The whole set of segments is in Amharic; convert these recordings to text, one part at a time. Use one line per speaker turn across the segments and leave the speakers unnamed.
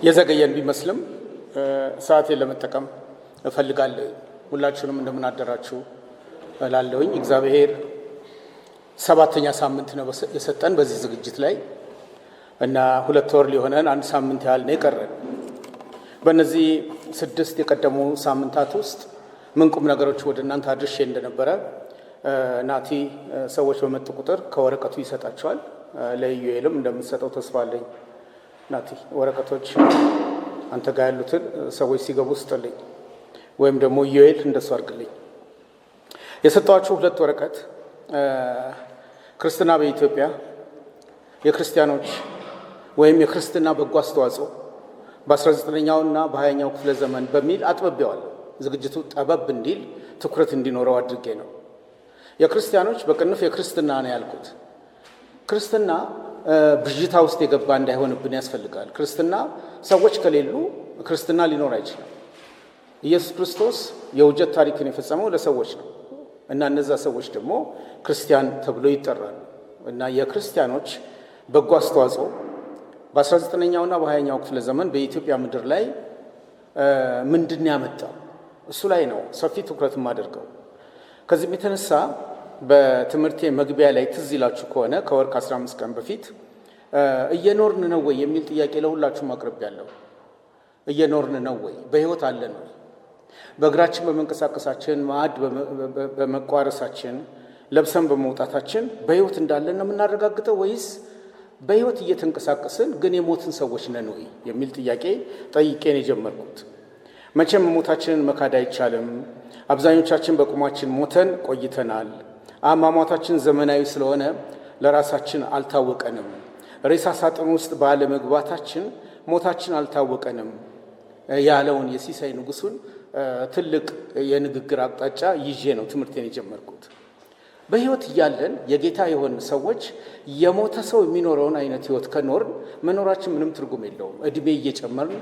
የዘገየን ቢመስልም ሰዓቴን ለመጠቀም እፈልጋለሁ። ሁላችሁንም እንደምን አደራችሁ እላለሁኝ። እግዚአብሔር ሰባተኛ ሳምንት ነው የሰጠን በዚህ ዝግጅት ላይ እና 2 ወር ሊሆነን 1 ሳምንት ያህል ነው የቀረን። በእነዚህ 6 የቀደሙ ሳምንታት ውስጥ ምን ቁም ነገሮች ወደ እናንተ አድርሼ እንደነበረ ናቲ ሰዎች በመጡ ቁጥር ከወረቀቱ ይሰጣቸዋል። ለኢዩኤልም እንደምትሰጠው ተስፋ አለኝ። ናቲ ወረቀቶች አንተ ጋር ያሉትን ሰዎች ሲገቡ ስጥልኝ፣ ወይም ደግሞ ኢዩኤል እንደሱ አድርግልኝ። የሰጧችሁ 2 ወረቀት ክርስትና በኢትዮጵያ የክርስቲያኖች ወይም የክርስትና በጎ አስተዋጽኦ በ19ኛውና በ20ኛው ክፍለ ዘመን በሚል አጥብቤዋለሁ። ዝግጅቱ ጠበብ እንዲል ትኩረት እንዲኖረው አድርጌ ነው። የክርስቲያኖች በቅንፍ የክርስትና ነው ያልኩት። ክርስትና ብዥታ ውስጥ የገባ እንዳይሆንብን ያስፈልጋል። ክርስትና ሰዎች ከሌሉ ክርስትና ሊኖር አይችልም። ኢየሱስ ክርስቶስ የውጀት ታሪክን የፈጸመው ለሰዎች ነው እና እነዛ ሰዎች ደግሞ ክርስቲያን ተብሎ ይጠራሉ። እና የክርስቲያኖች በጎ አስተዋጽኦ በ19ኛውና በ20ኛው ክፍለ ዘመን በኢትዮጵያ ምድር ላይ ምንድን ያመጣው እሱ ላይ ነው ሰፊ ትኩረት የማደርገው። ከዚህም የተነሳ በትምህርቴ መግቢያ ላይ ትዝ ይላችሁ ከሆነ ከወር ከ15 ቀን በፊት እየኖርን ነው ወይ የሚል ጥያቄ ለሁላችሁም አቅርቤያለሁ። እየኖርን ነው ወይ? በሕይወት አለን ወይ? በእግራችን በመንቀሳቀሳችን፣ ማዕድ በመቋረሳችን፣ ለብሰን በመውጣታችን በሕይወት እንዳለን ነው የምናረጋግጠው ወይስ በሕይወት እየተንቀሳቀስን ግን የሞትን ሰዎች ነን ወይ የሚል ጥያቄ ጠይቄን የጀመርኩት። መቼም ሞታችንን መካድ አይቻልም። አብዛኞቻችን በቁማችን ሞተን ቆይተናል። አሟሟታችን ዘመናዊ ስለሆነ ለራሳችን አልታወቀንም። ሬሳ ሳጥን ውስጥ ባለመግባታችን ሞታችን አልታወቀንም ያለውን የሲሳይ ንጉሱን ትልቅ የንግግር አቅጣጫ ይዤ ነው ትምህርቴን የጀመርኩት። በሕይወት እያለን የጌታ የሆን ሰዎች የሞተ ሰው የሚኖረውን አይነት ሕይወት ከኖርን መኖራችን ምንም ትርጉም የለውም፣ እድሜ እየጨመርን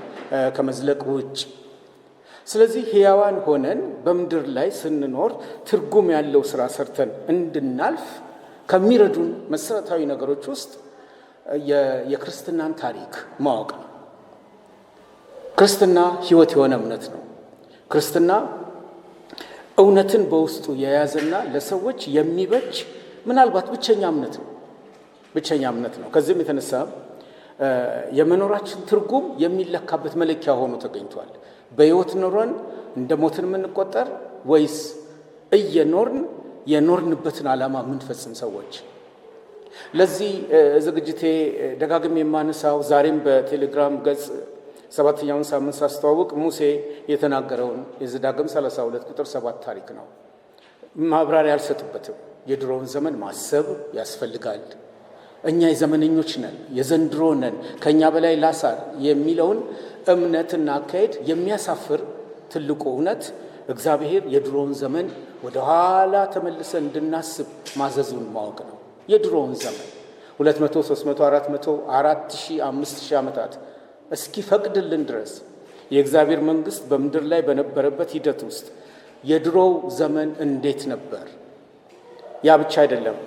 ከመዝለቅ ውጭ። ስለዚህ ሕያዋን ሆነን በምድር ላይ ስንኖር ትርጉም ያለው ስራ ሰርተን እንድናልፍ ከሚረዱን መሰረታዊ ነገሮች ውስጥ የክርስትናን ታሪክ ማወቅ ነው። ክርስትና ሕይወት የሆነ እምነት ነው። ክርስትና እውነትን በውስጡ የያዘና ለሰዎች የሚበጅ ምናልባት ብቸኛ እምነት ነው። ከዚህም የተነሳ የመኖራችን ትርጉም የሚለካበት መለኪያ ሆኖ ተገኝቷል። በሕይወት ኖረን እንደ ሞትን የምንቆጠር ወይስ እየኖርን የኖርንበትን ዓላማ የምንፈጽም ሰዎች? ለዚህ ዝግጅቴ ደጋግሜ የማነሳው ዛሬም በቴሌግራም ገጽ 7ኛውን ሳምንት ሳስተዋውቅ ሙሴ የተናገረውን የዘዳግም 32 ቁጥር 7 ታሪክ ነው። ማብራሪያ አልሰጥበትም። የድሮውን ዘመን ማሰብ ያስፈልጋል። እኛ የዘመነኞች ነን፣ የዘንድሮ ነን፣ ከእኛ በላይ ላሳር የሚለውን እምነትና አካሄድ የሚያሳፍር ትልቁ እውነት እግዚአብሔር የድሮውን ዘመን ወደ ኋላ ተመልሰን እንድናስብ ማዘዙን ማወቅ ነው። የድሮውን ዘመን 200፣ 300፣ 400፣ 4000፣ 5000 ዓመታት እስኪፈቅድልን ድረስ የእግዚአብሔር መንግሥት በምድር ላይ በነበረበት ሂደት ውስጥ የድሮው ዘመን እንዴት ነበር? ያ ብቻ አይደለም፣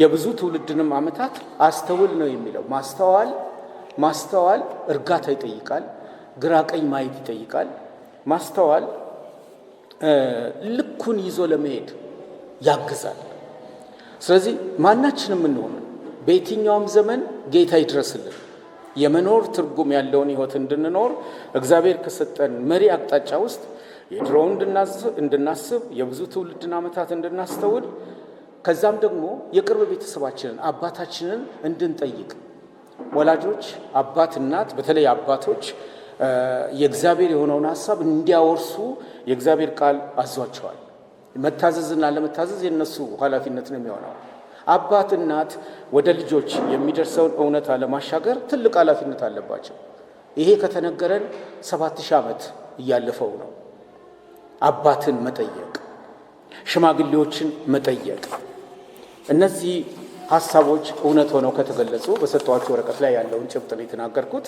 የብዙ ትውልድንም ዓመታት አስተውል ነው የሚለው። ማስተዋል እርጋታ ይጠይቃል። ግራ ቀኝ ማየት ይጠይቃል። ማስተዋል ልኩን ይዞ ለመሄድ ያግዛል። ስለዚህ ማናችንም እንሆን በየትኛውም ዘመን ጌታ ይድረስልን። የመኖር ትርጉም ያለውን ሕይወት እንድንኖር እግዚአብሔር ከሰጠን መሪ አቅጣጫ ውስጥ የድሮውን እንድናስብ፣ የብዙ ትውልድን ዓመታት እንድናስተውል፣ ከዛም ደግሞ የቅርብ ቤተሰባችንን አባታችንን እንድንጠይቅ። ወላጆች፣ አባት፣ እናት፣ በተለይ አባቶች የእግዚአብሔር የሆነውን ሐሳብ እንዲያወርሱ የእግዚአብሔር ቃል አዟቸዋል። መታዘዝና ለመታዘዝ የነሱ ኃላፊነት ነው የሚሆነው። አባት፣ እናት ወደ ልጆች የሚደርሰውን እውነታ ለማሻገር ትልቅ ኃላፊነት አለባቸው። ይሄ ከተነገረን 7000 ዓመት እያለፈው ነው። አባትን መጠየቅ፣ ሽማግሌዎችን መጠየቅ፣ እነዚህ ሐሳቦች እውነት ሆነው ከተገለጹ በሰጠኋቸው ወረቀት ላይ ያለውን ጭብጥ ነው የተናገርኩት።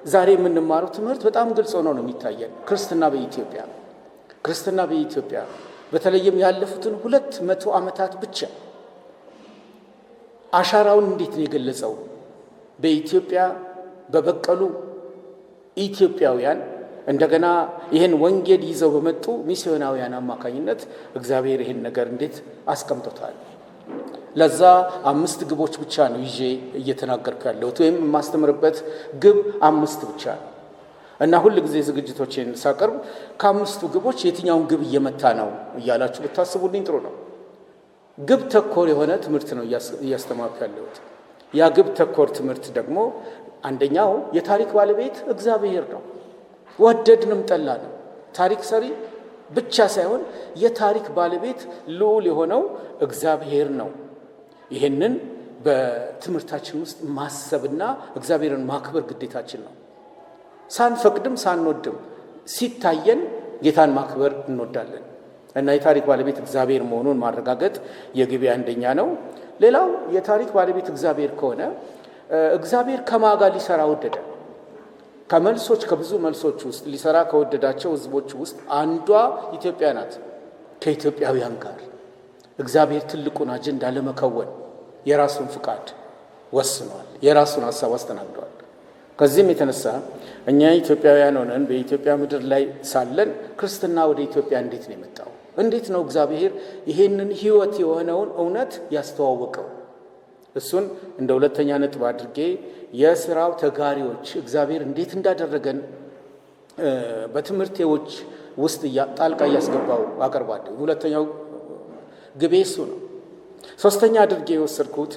ዛሬ የምንማረው ትምህርት በጣም ግልጽ ሆኖ ነው የሚታየን። ክርስትና በኢትዮጵያ በተለይም ያለፉትን 200 ዓመታት ብቻ አሻራውን እንዴት ነው የገለጸው? በኢትዮጵያ በበቀሉ ኢትዮጵያውያን እንደገና ይህን ወንጌል ይዘው በመጡ ሚስዮናውያን አማካኝነት እግዚአብሔር ይህን ነገር እንዴት አስቀምጦታል። ለዛ 5 ግቦች ብቻ ነው ይዤ እየተናገርኩ ያለሁት፣ ወይም የማስተምርበት ግብ 5 ብቻ ነው እና ሁል ጊዜ ዝግጅቶችን ሳቀርብ ከ5ቱ ግቦች የትኛውን ግብ እየመታ ነው እያላችሁ ብታስቡልኝ ጥሩ ነው። ግብ ተኮር የሆነ ትምህርት ነው እያስተማርኩ ያለሁት። ያ ግብ ተኮር ትምህርት ደግሞ አንደኛው የታሪክ ባለቤት እግዚአብሔር ነው። ወደድንም ጠላንም ታሪክ ሰሪ ብቻ ሳይሆን የታሪክ ባለቤት ልዑል የሆነው እግዚአብሔር ነው። ይህንን በትምህርታችን ውስጥ ማሰብና እግዚአብሔርን ማክበር ግዴታችን ነው። ሳንፈቅድም ሳንወድም ሲታየን ጌታን ማክበር እንወዳለን እና የታሪክ ባለቤት እግዚአብሔር መሆኑን ማረጋገጥ የግቤ አንደኛ ነው። ሌላው የታሪክ ባለቤት እግዚአብሔር ከሆነ እግዚአብሔር ከማጋ ሊሰራ ወደደ። ከብዙ መልሶች ውስጥ ሊሰራ ከወደዳቸው ህዝቦች ውስጥ አንዷ ኢትዮጵያ ናት። ከኢትዮጵያውያን ጋር እግዚአብሔር ትልቁን አጀንዳ ለመከወን የራሱን ፍቃድ ወስኗል። የራሱን ሐሳብ አስተናግዷል። ከዚህም የተነሳ እኛ ኢትዮጵያውያን ሆነን በኢትዮጵያ ምድር ላይ ሳለን ክርስትና ወደ ኢትዮጵያ እንዴት ነው የመጣው? እንዴት ነው እግዚአብሔር ይሄንን ህይወት የሆነውን እውነት ያስተዋወቀው? እሱን እንደ ሁለተኛ ነጥብ አድርጌ የሥራው ተጋሪዎች እግዚአብሔር እንዴት እንዳደረገን በትምህርቴዎች ውስጥ ጣልቃ እያስገባው አቀርባለሁ። ሁለተኛው ግቤ እሱ ነው። ሶስተኛ አድርጌ የወሰድኩት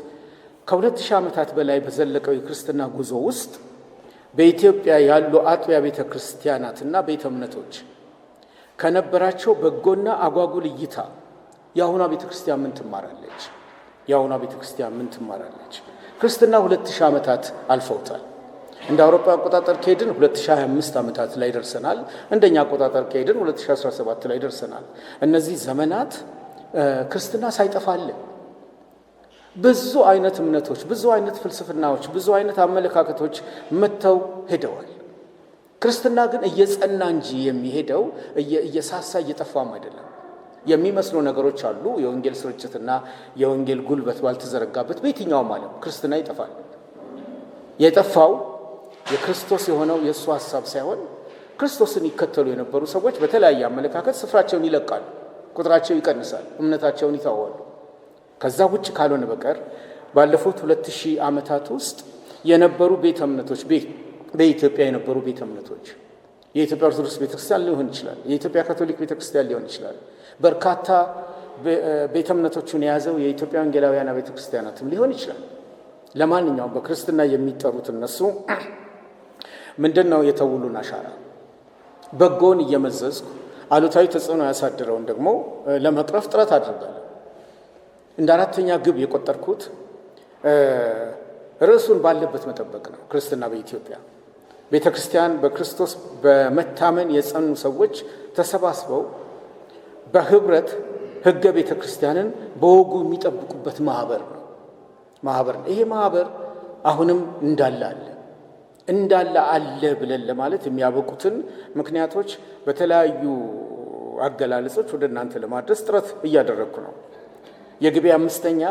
ከ2000 ዓመታት በላይ በዘለቀው የክርስትና ጉዞ ውስጥ በኢትዮጵያ ያሉ አጥቢያ ቤተ ክርስቲያናትና ቤተ እምነቶች ከነበራቸው በጎና አጓጉል እይታ የአሁኗ ቤተ ክርስቲያን ምን ትማራለች? የአሁኗ ቤተ ክርስቲያን ምን ትማራለች? ክርስትና 2000 ዓመታት አልፈውታል። እንደ አውሮፓ አቆጣጠር ከሄድን 2025 ዓመታት ላይ ደርሰናል። እንደኛ አቆጣጠር ከሄድን 2017 ላይ ደርሰናል። እነዚህ ዘመናት ክርስትና ሳይጠፋልን ብዙ አይነት እምነቶች፣ ብዙ አይነት ፍልስፍናዎች፣ ብዙ አይነት አመለካከቶች መጥተው ሄደዋል። ክርስትና ግን እየጸና እንጂ የሚሄደው እየሳሳ እየጠፋም አይደለም። የሚመስሉ ነገሮች አሉ። የወንጌል ስርጭትና የወንጌል ጉልበት ባልተዘረጋበት በየትኛውም ዓለም ክርስትና ይጠፋል። የጠፋው የክርስቶስ የሆነው የእሱ ሐሳብ ሳይሆን ክርስቶስን ይከተሉ የነበሩ ሰዎች በተለያየ አመለካከት ስፍራቸውን ይለቃሉ፣ ቁጥራቸው ይቀንሳል፣ እምነታቸውን ይተዋሉ። ከዛ ውጭ ካልሆነ በቀር ባለፉት 2000 ዓመታት ውስጥ የነበሩ ቤተ እምነቶች በኢትዮጵያ የነበሩ ቤተ እምነቶች የኢትዮጵያ ኦርቶዶክስ ቤተክርስቲያን ሊሆን ይችላል፣ የኢትዮጵያ ካቶሊክ ቤተክርስቲያን ሊሆን ይችላል፣ በርካታ ቤተ እምነቶችን የያዘው የኢትዮጵያ ወንጌላውያን ቤተክርስቲያናትም ሊሆን ይችላል። ለማንኛውም በክርስትና የሚጠሩት እነሱ ምንድነው የተውሉን አሻራ? በጎን እየመዘዝኩ አሉታዊ ተጽዕኖ ያሳድረውን ደግሞ ለመቅረፍ ጥረት አድርጋለሁ። እንደ አራተኛ ግብ የቆጠርኩት ርዕሱን ባለበት መጠበቅ ነው። ክርስትና በኢትዮጵያ ቤተ ክርስቲያን በክርስቶስ በመታመን የጸኑ ሰዎች ተሰባስበው በህብረት ህገ ቤተ ክርስቲያንን በወጉ የሚጠብቁበት ማህበር ነው። ይሄ ማህበር አሁንም እንዳለ አለ ብለን ለማለት የሚያበቁትን ምክንያቶች በተለያዩ አገላለጾች ወደ እናንተ ለማድረስ ጥረት እያደረግኩ ነው። የግቤ አምስተኛ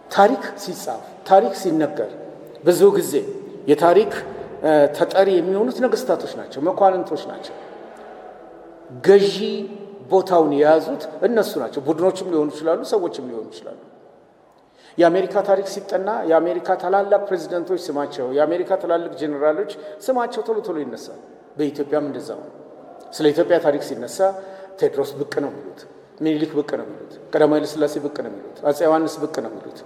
ታሪክ ሲጻፍ፣ ታሪክ ሲነገር ብዙ ጊዜ የታሪክ ተጠሪ የሚሆኑት ነገስታቶች ናቸው፣ መኳንንቶች ናቸው። ገዢ ቦታውን የያዙት እነሱ ናቸው። ቡድኖችም ሊሆኑ ይችላሉ፣ ሰዎችም ሊሆኑ ይችላሉ። የአሜሪካ ታሪክ ሲጠና የአሜሪካ ታላላቅ ፕሬዚደንቶች ስማቸው፣ የአሜሪካ ታላላቅ ጄኔራሎች ስማቸው ቶሎ ይነሳል። በኢትዮጵያም እንደዛው ነው። ስለ ኢትዮጵያ ታሪክ ሲነሳ ቴዎድሮስ ብቅ ነው የሚሉት፣ ምኒልክ ብቅ ነው የሚሉት፣ ቀዳማዊ ኃይለ ሥላሴ ብቅ ነው የሚሉት፣ አፄ ዮሐንስ ብቅ ነው የሚሉት።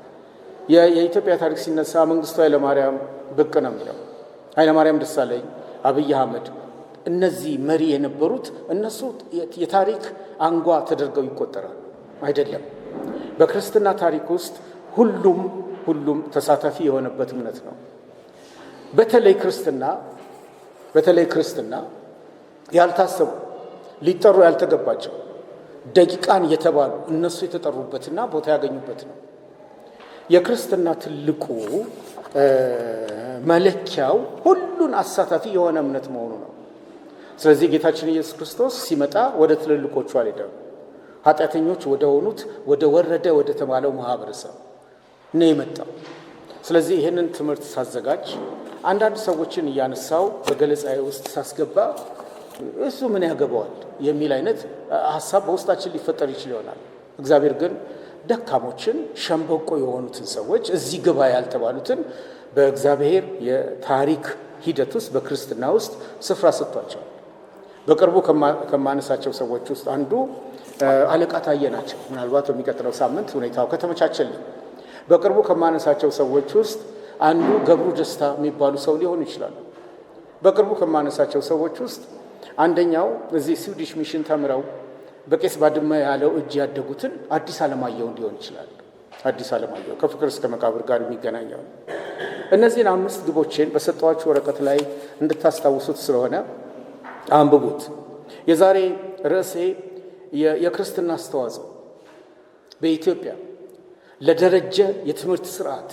የኢትዮጵያ ታሪክ ሲነሳ መንግስቱ ኃይለማርያም ብቅ ነው የሚለው፣ ኃይለማርያም ደሳለኝ፣ አብይ አህመድ። እነዚህ መሪ የነበሩት እነሱ የታሪክ አንጓ ተደርገው ይቆጠራሉ። አይደለም። በክርስትና ታሪክ ውስጥ ሁሉም ተሳታፊ የሆነበት እምነት ነው። በተለይ ክርስትና ያልታሰቡ ሊጠሩ ያልተገባቸው ደቂቃን የተባሉ እነሱ የተጠሩበትና ቦታ ያገኙበት ነው። የክርስትና ትልቁ መለኪያው ሁሉን አሳታፊ የሆነ እምነት መሆኑ ነው። ስለዚህ ጌታችን ኢየሱስ ክርስቶስ ሲመጣ ወደ ትልልቆቹ አልሄደም። ኃጢአተኞች ወደ ሆኑት ወደ ተባለው ማህበረሰብ ነው የመጣው። ስለዚህ ይህንን ትምህርት ሳዘጋጅ አንዳንድ ሰዎችን እያነሳው በገለጻዬ ውስጥ ሳስገባ እሱ ምን ያገባዋል የሚል አይነት ሐሳብ በውስጣችን ሊፈጠር ይችል ይሆናል። እግዚአብሔር ግን ደካሞችን ሸምበቆ የሆኑትን ሰዎች እዚህ ግባ ያልተባሉትን በእግዚአብሔር የታሪክ ሂደት ውስጥ በክርስትና ውስጥ ስፍራ ሰጥቷቸዋል። በቅርቡ ከማነሳቸው ሰዎች ውስጥ አንዱ አለቃ ታየ ናቸው። ምናልባት በሚቀጥለው ሳምንት ሁኔታው ከተመቻቸልኝ በቅርቡ ከማነሳቸው ሰዎች ውስጥ አንዱ ገብሩ ደስታ የሚባሉ ሰው ሊሆኑ ይችላሉ። በቅርቡ ከማነሳቸው ሰዎች ውስጥ አንደኛው እዚህ ስዊዲሽ ሚሽን ተምረው በቄስ ባድመ ያለው እጅ ያደጉትን አዲስ አለማየሁ ሊሆን ይችላል። አዲስ አለማየሁ ከፍቅር እስከ መቃብር ጋር የሚገናኘው። እነዚህን 5 ግቦችን በሰጠኋችሁ ወረቀት ላይ እንድታስታውሱት ስለሆነ አንብቡት። የዛሬ ርዕሴ የክርስትና አስተዋጽኦ በኢትዮጵያ ለደረጀ የትምህርት ስርዓት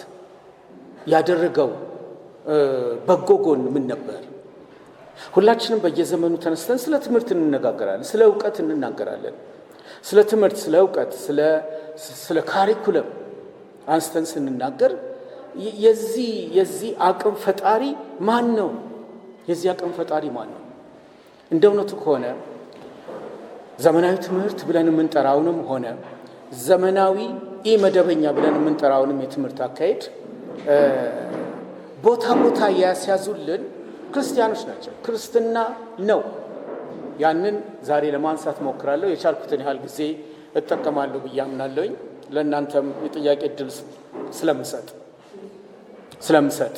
ያደረገው በጎ ጎን ምን ነበር? ሁላችንም በየዘመኑ ተነስተን ስለ ትምህርት እንነጋገራለን፣ ስለ ዕውቀት እንናገራለን። ስለ ትምህርት፣ ስለ ዕውቀት፣ ስለ ካሪኩለም አንስተን ስንናገር የዚህ አቅም ፈጣሪ ማን ነው? የዚህ አቅም ፈጣሪ ማን ነው? እንደ እውነቱ ከሆነ ዘመናዊ ትምህርት ብለን የምንጠራውንም ሆነ ዘመናዊ ኢመደበኛ ብለን የምንጠራውንም የትምህርት አካሄድ ቦታ ያስያዙልን ክርስቲያኖች ናቸው። ክርስትና ነው። ያንን ዛሬ ለማንሳት ሞክራለሁ። የቻልኩትን ያህል ጊዜ እጠቀማለሁ ብዬ አምናለሁኝ። ለእናንተም የጥያቄ ዕድል ስለምሰጥ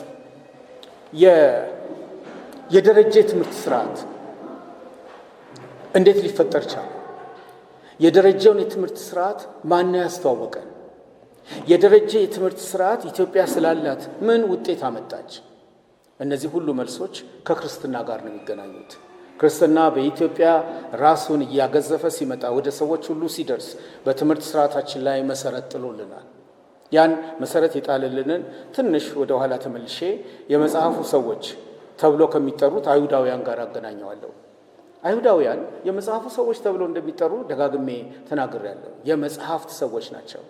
የደረጀ የትምህርት ስርዓት እንዴት ሊፈጠር ቻለ? የደረጀውን የትምህርት ስርዓት ማን ያስተዋወቀን? የደረጀ የትምህርት ስርዓት ኢትዮጵያ ስላላት ምን ውጤት አመጣች? እነዚህ ሁሉ መልሶች ከክርስትና ጋር ነው የሚገናኙት። ክርስትና በኢትዮጵያ ራሱን እያገዘፈ ሲመጣ ወደ ሰዎች ሁሉ ሲደርስ በትምህርት ስርዓታችን ላይ መሰረት ጥሎልናል። ያን መሰረት የጣለልንን ትንሽ ወደ ኋላ ተመልሼ የመጽሐፉ ሰዎች ተብሎ ከሚጠሩት አይሁዳውያን ጋር አገናኘዋለሁ። አይሁዳውያን የመጽሐፉ ሰዎች ተብሎ እንደሚጠሩ ደጋግሜ ተናግሬያለሁ። የመጽሐፍት ሰዎች ናቸው።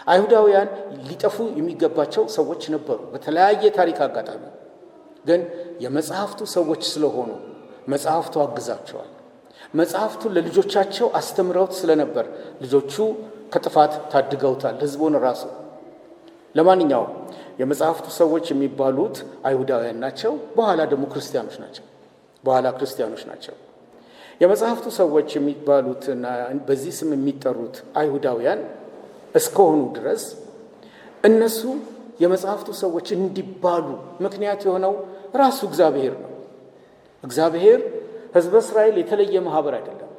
አይሁዳውያን ሊጠፉ የሚገባቸው ሰዎች ነበሩ በተለያየ ታሪክ አጋጣሚ። ግን የመጽሐፍቱ ሰዎች ስለሆኑ መጽሐፍቱ አግዛቸዋል። መጽሐፍቱን ለልጆቻቸው አስተምረውት ስለነበር ልጆቹ ከጥፋት ታድገውታል ሕዝቡን ራሱ። ለማንኛውም የመጽሐፍቱ ሰዎች የሚባሉት አይሁዳውያን ናቸው። በኋላ ደግሞ ክርስቲያኖች ናቸው። የመጽሐፍቱ ሰዎች የሚባሉትና በዚህ ስም የሚጠሩት አይሁዳውያን እስከሆኑ ድረስ እነሱ የመጽሐፍቱ ሰዎች እንዲባሉ ምክንያት የሆነው ራሱ እግዚአብሔር ነው። እግዚአብሔር ሕዝበ እስራኤል የተለየ ማህበር አይደለም።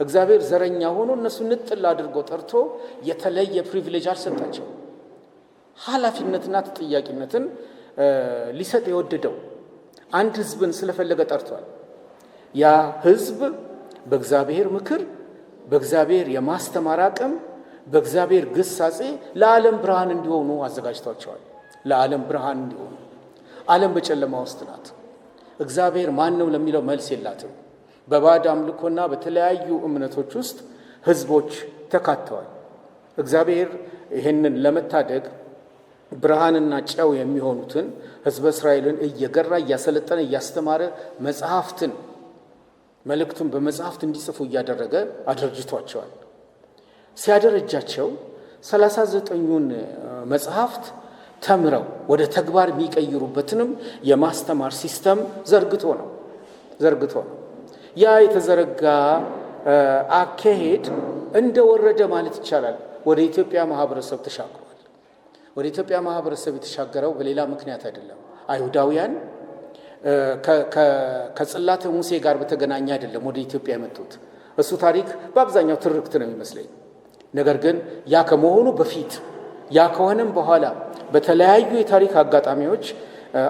እግዚአብሔር ዘረኛ ሆኖ እነሱ ንጥል አድርጎ ጠርቶ የተለየ ፕሪቪሌጅ አልሰጣቸው። ኃላፊነትና ተጠያቂነትን ሊሰጥ የወደደው አንድ ሕዝብን ስለፈለገ ጠርቷል። ያ ሕዝብ በእግዚአብሔር ምክር፣ በእግዚአብሔር የማስተማር አቅም፣ በእግዚአብሔር ግሳጼ ለዓለም ብርሃን እንዲሆኑ አዘጋጅቷቸዋል። ለዓለም ብርሃን እንዲሆኑ። ዓለም በጨለማ ውስጥ ናት። እግዚአብሔር ማን ነው ለሚለው መልስ የላትም። በባዕድ አምልኮና በተለያዩ እምነቶች ውስጥ ሕዝቦች ተካተዋል። እግዚአብሔር ይህንን ለመታደግ ብርሃንና ጨው የሚሆኑትን ሕዝበ እስራኤልን እየገራ እያሰለጠነ እያስተማረ መጽሐፍትን መልእክቱን በመጽሐፍት እንዲጽፉ እያደረገ አድርጅቷቸዋል። ሲያደረጃቸው 39ኙን መጽሐፍት ተምረው ወደ ተግባር የሚቀይሩበትንም የማስተማር ሲስተም ዘርግቶ ነው። ያ የተዘረጋ አካሄድ እንደወረደ ማለት ይቻላል ወደ ኢትዮጵያ ማህበረሰብ ተሻግሯል። ወደ ኢትዮጵያ ማህበረሰብ የተሻገረው በሌላ ምክንያት አይደለም። አይሁዳውያን ከጽላተ ሙሴ ጋር በተገናኘ አይደለም ወደ ኢትዮጵያ የመጡት። እሱ ታሪክ በአብዛኛው ትርክት ነው የሚመስለኝ። ነገር ግን ያ ከመሆኑ በፊት ያ ከሆነም በኋላ በተለያዩ የታሪክ አጋጣሚዎች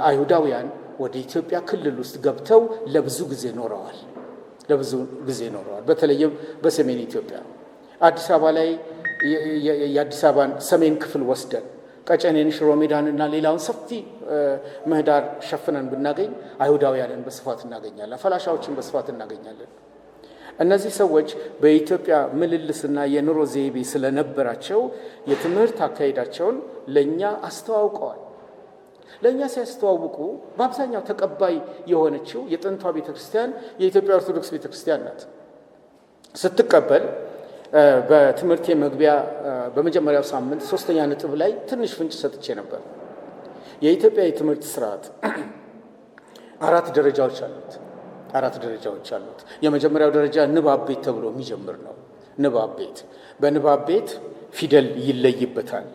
አይሁዳውያን ወደ ኢትዮጵያ ክልል ውስጥ ገብተው ለብዙ ጊዜ ኖረዋል። በተለይም በሰሜን ኢትዮጵያ አዲስ አበባ ላይ የአዲስ አበባን ሰሜን ክፍል ወስደን ቀጨኔን፣ ሽሮ ሜዳንና ሌላውን ሰፊ ምህዳር ሸፍነን ብናገኝ አይሁዳውያንን በስፋት እናገኛለን። ፈላሻዎችን በስፋት እናገኛለን። እነዚህ ሰዎች በኢትዮጵያ ምልልስና የኑሮ ዘይቤ ስለነበራቸው የትምህርት አካሄዳቸውን ለእኛ አስተዋውቀዋል። ለእኛ ሲያስተዋውቁ በአብዛኛው ተቀባይ የሆነችው የጥንቷ ቤተክርስቲያን የኢትዮጵያ ኦርቶዶክስ ቤተክርስቲያን ናት። ስትቀበል በትምህርቴ መግቢያ በመጀመሪያው ሳምንት 3ኛ ነጥብ ላይ ትንሽ ፍንጭ ሰጥቼ ነበር። የኢትዮጵያ የትምህርት ስርዓት 4 ደረጃዎች አሉት። የመጀመሪያው ደረጃ ንባብ ቤት ተብሎ የሚጀምር ነው። ንባብ ቤት፣ በንባብ ቤት ፊደል ይለይበታል።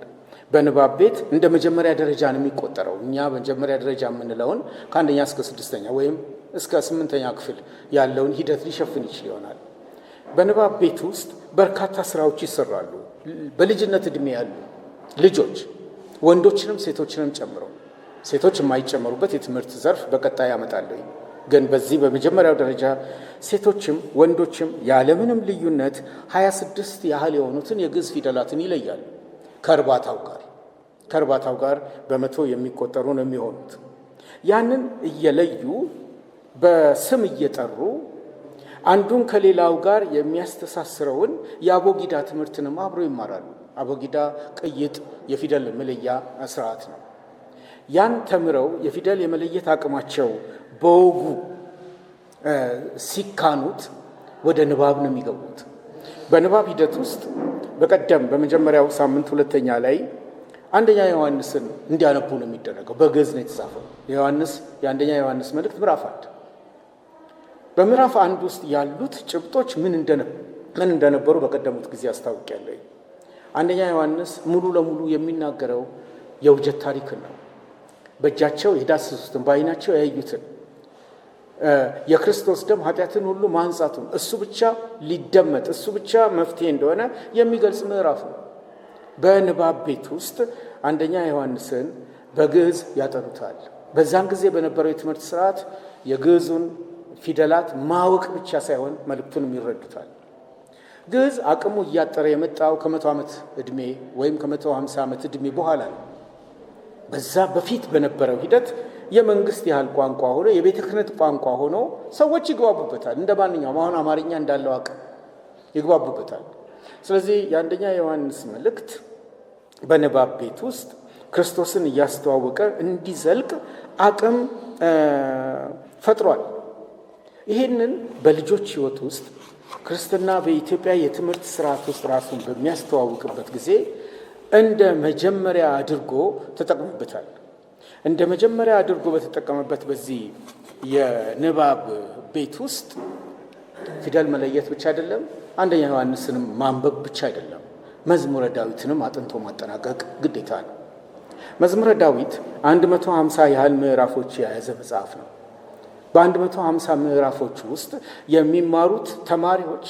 በንባብ ቤት እንደ መጀመሪያ ደረጃ ነው የሚቆጠረው። እኛ መጀመሪያ ደረጃ የምንለውን ከ1ኛ እስከ 6ኛ ወይም እስከ 8ኛ ክፍል ያለውን ሂደት ሊሸፍን ይችል ይሆናል። በንባብ ቤት ውስጥ በርካታ ስራዎች ይሰራሉ። በልጅነት ዕድሜ ያሉ ልጆች ወንዶችንም ሴቶችንም ጨምረው፣ ሴቶች የማይጨመሩበት የትምህርት ዘርፍ በቀጣይ ያመጣለሁ። ግን በዚህ በመጀመሪያው ደረጃ ሴቶችም ወንዶችም ያለምንም ልዩነት 26 ያህል የሆኑትን የግዕዝ ፊደላትን ይለያሉ። ከእርባታው ጋር በመቶ የሚቆጠሩ ነው የሚሆኑት። ያንን እየለዩ በስም እየጠሩ አንዱን ከሌላው ጋር የሚያስተሳስረውን የአቦጊዳ ትምህርትንም አብረው ይማራሉ። አቦጊዳ ቅይጥ የፊደል መለያ ስርዓት ነው። ያን ተምረው የፊደል የመለየት አቅማቸው በወጉ ሲካኑት ወደ ንባብ ነው የሚገቡት። በንባብ ሂደት ውስጥ በቀደም በመጀመሪያው ሳምንት 2ኛ ላይ 1ኛ ዮሐንስን እንዲያነቡ ነው የሚደረገው። በግዕዝ ነው የተጻፈው። የ1ኛ ዮሐንስ መልእክት ምዕራፍ 1። በምዕራፍ 1 ውስጥ ያሉት ጭብጦች ምን እንደነበሩ በቀደሙት ጊዜ አስታውቂያለሁ። 1ኛ ዮሐንስ ሙሉ ለሙሉ የሚናገረው የውጀት ታሪክን ነው። በእጃቸው የዳሰሱትን በዓይናቸው ያዩትን የክርስቶስ ደም ኃጢአትን ሁሉ ማንጻቱን እሱ ብቻ ሊደመጥ እሱ ብቻ መፍትሄ እንደሆነ የሚገልጽ ምዕራፍ ነው። በንባብ ቤት ውስጥ 1ኛ ዮሐንስን በግዕዝ ያጠኑታል። በዛን ጊዜ በነበረው የትምህርት ስርዓት የግዕዙን ፊደላት ማወቅ ብቻ ሳይሆን መልእክቱንም ይረዱታል። ግዕዝ አቅሙ እያጠረ የመጣው ከ100 ዓመት ዕድሜ ወይም ከ150 ዓመት ዕድሜ በኋላ ነው። በዛ በፊት በነበረው ሂደት የመንግስት ያህል ቋንቋ ሆኖ የቤተ ክህነት ቋንቋ ሆኖ ሰዎች ይግባቡበታል። እንደ ማንኛውም አሁን አማርኛ እንዳለው አቅም ይግባቡበታል። ስለዚህ የ1ኛ ዮሐንስ መልእክት በንባብ ቤት ውስጥ ክርስቶስን እያስተዋወቀ እንዲዘልቅ አቅም ፈጥሯል። ይህንን በልጆች ሕይወት ውስጥ ክርስትና በኢትዮጵያ የትምህርት ስርዓት ውስጥ ራሱን በሚያስተዋውቅበት ጊዜ እንደ መጀመሪያ አድርጎ ተጠቅሞበታል። እንደ መጀመሪያ አድርጎ በተጠቀመበት በዚህ የንባብ ቤት ውስጥ ፊደል መለየት ብቻ አይደለም፣ 1ኛ ዮሐንስንም ማንበብ ብቻ አይደለም፣ መዝሙረ ዳዊትንም አጥንቶ ማጠናቀቅ ግዴታ ነው። መዝሙረ ዳዊት 150 ያህል ምዕራፎች የያዘ መጽሐፍ ነው። በ150 ምዕራፎች ውስጥ የሚማሩት ተማሪዎች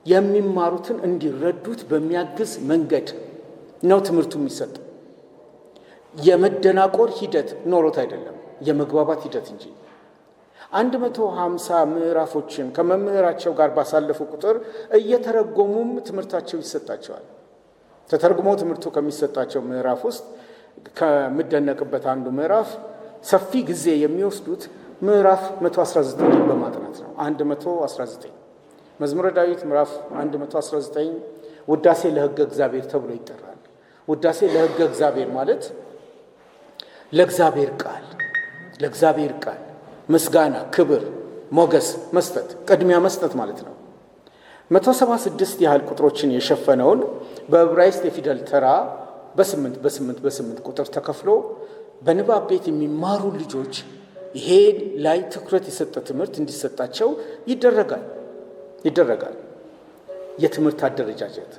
የሚማሩትን እንዲረዱት በሚያግዝ መንገድ ነው ትምህርቱ የሚሰጥ። የመደናቆር ሂደት ኖሮት አይደለም፣ የመግባባት ሂደት እንጂ። 150 ምዕራፎችን ከመምህራቸው ጋር ባሳለፉ ቁጥር እየተረጎሙም ትምህርታቸው ይሰጣቸዋል። ተተርጉሞ ትምህርቱ ከሚሰጣቸው ምዕራፍ ውስጥ ከምደነቅበት አንዱ ምዕራፍ ሰፊ ጊዜ የሚወስዱት ምዕራፍ 119 በማጥናት ነው። 119 መዝሙረ ዳዊት ምዕራፍ 119 ውዳሴ ለሕገ እግዚአብሔር ተብሎ ይጠራል። ውዳሴ ለሕገ እግዚአብሔር ማለት ለእግዚአብሔር ቃል ምስጋና፣ ክብር፣ ሞገስ መስጠት፣ ቅድሚያ መስጠት ማለት ነው። 176 ያህል ቁጥሮችን የሸፈነውን በዕብራይስጥ የፊደል ተራ በ8 ቁጥር ተከፍሎ በንባብ ቤት የሚማሩ ልጆች ይሄ ላይ ትኩረት የሰጠ ትምህርት እንዲሰጣቸው ይደረጋል። የትምህርት አደረጃጀት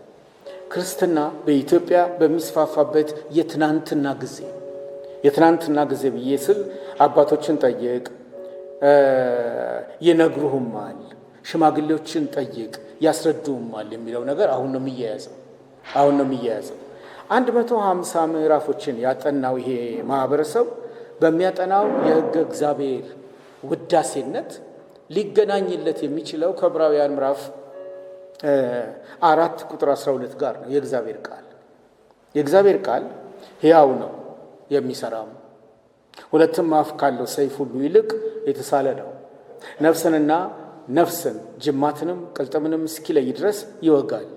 ክርስትና በኢትዮጵያ በሚስፋፋበት የትናንትና ጊዜ ብዬ ስል አባቶችን ጠይቅ ይነግሩህማል፣ ሽማግሌዎችን ጠይቅ ያስረዱህማል የሚለው ነገር አሁን ነው የሚያያዘው። 150 ምዕራፎችን ያጠናው ይሄ ማህበረሰብ በሚያጠናው የሕገ እግዚአብሔር ውዳሴነት ሊገናኝለት የሚችለው ከዕብራውያን ምዕራፍ 4 ቁጥር 12 ጋር ነው። የእግዚአብሔር ቃል ሕያው ነው የሚሰራም፣ 2 አፍ ካለው ሰይፍ ሁሉ ይልቅ የተሳለ ነው፣ ነፍስን ጅማትንም ቅልጥምንም እስኪለይ ድረስ ይወጋል፣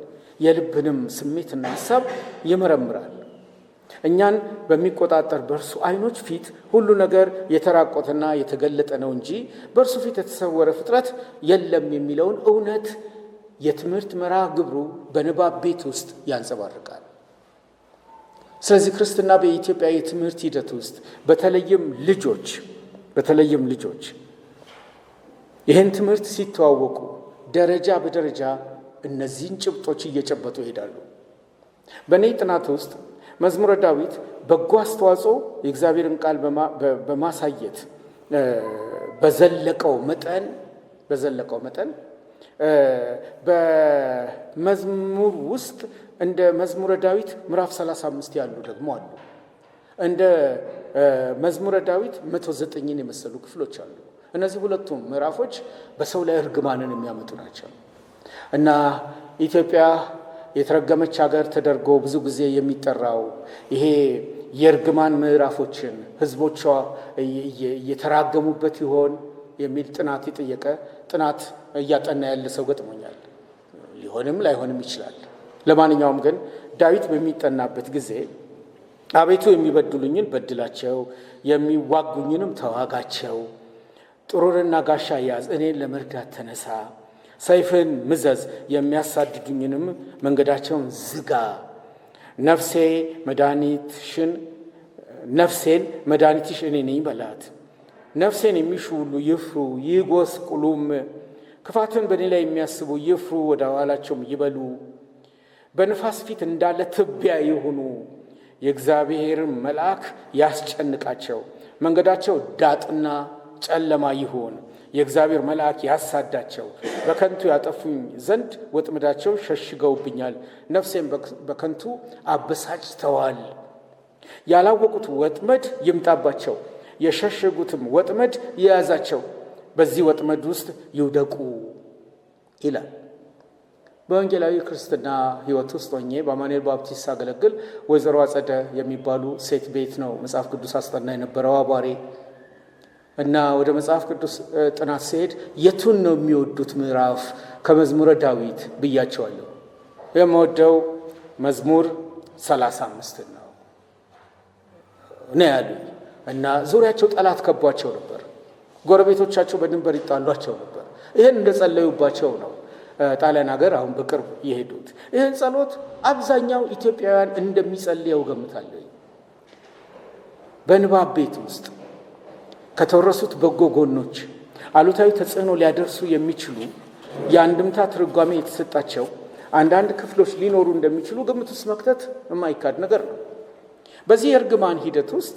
የልብንም ስሜትና ሐሳብ ይመረምራል። እኛን በሚቆጣጠር በእርሱ ዓይኖች ፊት ሁሉ ነገር የተራቆተና የተገለጠ ነው እንጂ በእርሱ ፊት የተሰወረ ፍጥረት የለም የሚለውን እውነት የትምህርት መርሃ ግብሩ በንባብ ቤት ውስጥ ያንጸባርቃል። ስለዚህ ክርስትና በኢትዮጵያ የትምህርት ሂደት ውስጥ በተለይም ልጆች ይህን ትምህርት ሲተዋወቁ ደረጃ በደረጃ እነዚህን ጭብጦች እየጨበጡ ይሄዳሉ። በእኔ ጥናት ውስጥ መዝሙረ ዳዊት በጎ አስተዋጽኦ የእግዚአብሔርን ቃል በማሳየት በዘለቀው መጠን በመዝሙር ውስጥ እንደ መዝሙረ ዳዊት ምዕራፍ 35 ያሉ ደግሞ አሉ። እንደ መዝሙረ ዳዊት 109ን የመሰሉ ክፍሎች አሉ። እነዚህ ሁለቱም ምዕራፎች በሰው ላይ እርግማንን የሚያመጡ ናቸው እና ኢትዮጵያ የተረገመች ሀገር ተደርጎ ብዙ ጊዜ የሚጠራው ይሄ የእርግማን ምዕራፎችን ህዝቦቿ እየተራገሙበት ይሆን የሚል ጥናት የጠየቀ ጥናት እያጠና ያለ ሰው ገጥሞኛል። ሊሆንም ላይሆንም ይችላል። ለማንኛውም ግን ዳዊት በሚጠናበት ጊዜ አቤቱ የሚበድሉኝን በድላቸው፣ የሚዋጉኝንም ተዋጋቸው፣ ጥሩርና ጋሻ ያዝ፣ እኔን ለመርዳት ተነሳ፣ ሰይፍን ምዘዝ፣ የሚያሳድዱኝንም መንገዳቸውን ዝጋ፣ ነፍሴን መድኃኒትሽ እኔ ነኝ በላት። ነፍሴን የሚሹ ሁሉ ይፍሩ ይጎስቁሉም፣ ክፋትን በእኔ ላይ የሚያስቡ ይፍሩ፣ ወደ ኋላቸውም ይበሉ፣ በንፋስ ፊት እንዳለ ትቢያ ይሁኑ። የእግዚአብሔርን መልአክ ያስጨንቃቸው፣ መንገዳቸው ዳጥና ጨለማ ይሁን። የእግዚአብሔር መልአክ ያሳዳቸው፣ በከንቱ ያጠፉኝ ዘንድ ወጥመዳቸው ሸሽገውብኛል። ነፍሴን በከንቱ አበሳጭተዋል። ያላወቁት ወጥመድ ይምጣባቸው፣ የሸሸጉትም ወጥመድ የያዛቸው፣ በዚህ ወጥመድ ውስጥ ይውደቁ ይላል። በወንጌላዊ ክርስትና ሕይወት ውስጥ ሆኜ በአማኑኤል ባፕቲስት ሳገለግል ወይዘሮ አጸደ የሚባሉ ሴት ቤት ነው መጽሐፍ ቅዱስ አስጠና የነበረው አባሬ እና ወደ መጽሐፍ ቅዱስ ጥናት ሲሄድ የቱን ነው የሚወዱት ምዕራፍ ከመዝሙረ ዳዊት ብያቸዋለሁ። የምወደው መዝሙር 35 ነው ያሉኝ እና ዙሪያቸው ጠላት ከቧቸው ነበር። ጎረቤቶቻቸው በድንበር ይጣሏቸው ነበር። ይህን እንደጸለዩባቸው ነው ጣሊያን ሀገር አሁን በቅርብ የሄዱት። ይህን ጸሎት አብዛኛው ኢትዮጵያውያን እንደሚጸልየው ገምታለሁ። በንባብ ቤት ውስጥ ከተወረሱት በጎ ጎኖች አሉታዊ ተጽዕኖ ሊያደርሱ የሚችሉ የአንድምታ ትርጓሜ የተሰጣቸው አንዳንድ ክፍሎች ሊኖሩ እንደሚችሉ ግምት ውስጥ መክተት የማይካድ ነገር ነው። በዚህ የእርግማን ሂደት ውስጥ